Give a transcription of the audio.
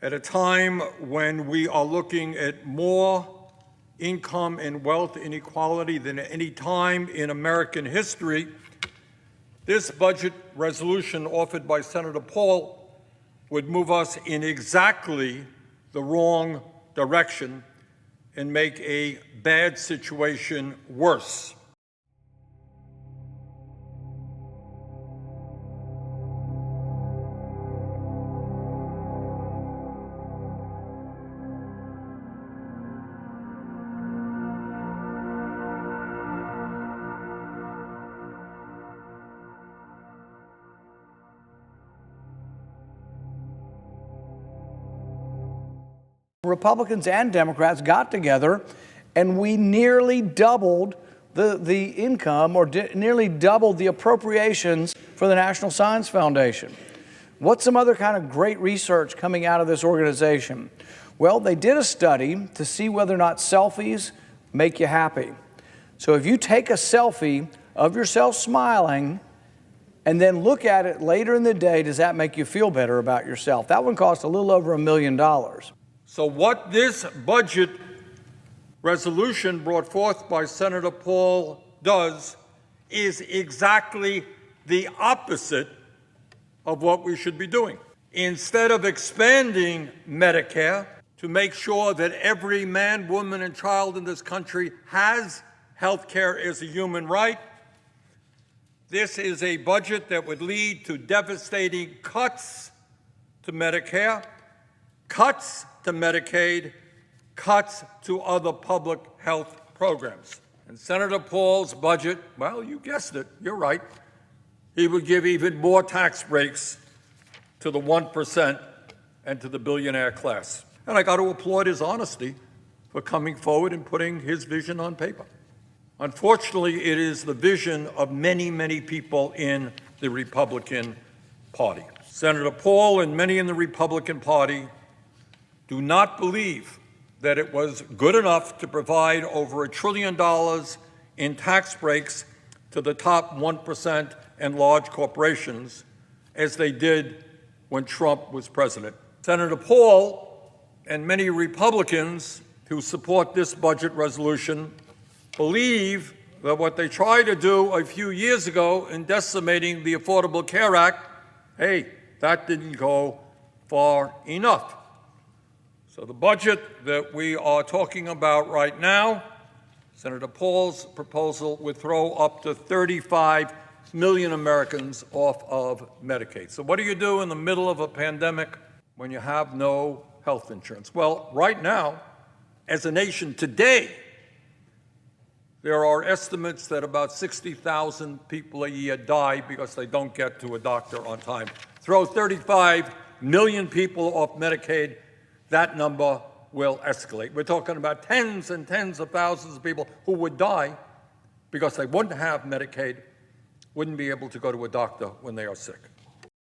At a time when we are looking at more income and wealth inequality than at any time in American history, this budget resolution offered by Senator Paul would move us in exactly the wrong direction and make a bad situation worse. Republicans and Democrats got together and we nearly doubled the income, or nearly doubled the appropriations for the National Science Foundation. What's some other kind of great research coming out of this organization? Well, they did a study to see whether or not selfies make you happy. So if you take a selfie of yourself smiling and then look at it later in the day, does that make you feel better about yourself? That one cost a little over $1 million. So what this budget resolution brought forth by Senator Paul does is exactly the opposite of what we should be doing. Instead of expanding Medicare to make sure that every man, woman, and child in this country has health care as a human right, this is a budget that would lead to devastating cuts to Medicare, cuts to Medicaid, cuts to other public health programs. And Senator Paul's budget, well, you guessed it, you're right. He would give even more tax breaks to the 1% and to the billionaire class. And I got to applaud his honesty for coming forward and putting his vision on paper. Unfortunately, it is the vision of many, many people in the Republican Party. Senator Paul and many in the Republican Party do not believe that it was good enough to provide over $1 trillion in tax breaks to the top 1% and large corporations, as they did when Trump was president. Senator Paul and many Republicans who support this budget resolution believe that what they tried to do a few years ago in decimating the Affordable Care Act, hey, that didn't go far enough. So the budget that we are talking about right now, Senator Paul's proposal would throw up to 35 million Americans off of Medicaid. So what do you do in the middle of a pandemic when you have no health insurance? Well, right now, as a nation today, there are estimates that about 60,000 people a year die because they don't get to a doctor on time. Throw 35 million people off Medicaid, that number will escalate. We're talking about tens and tens of thousands of people who would die because they wouldn't have Medicaid, wouldn't be able to go to a doctor when they are sick.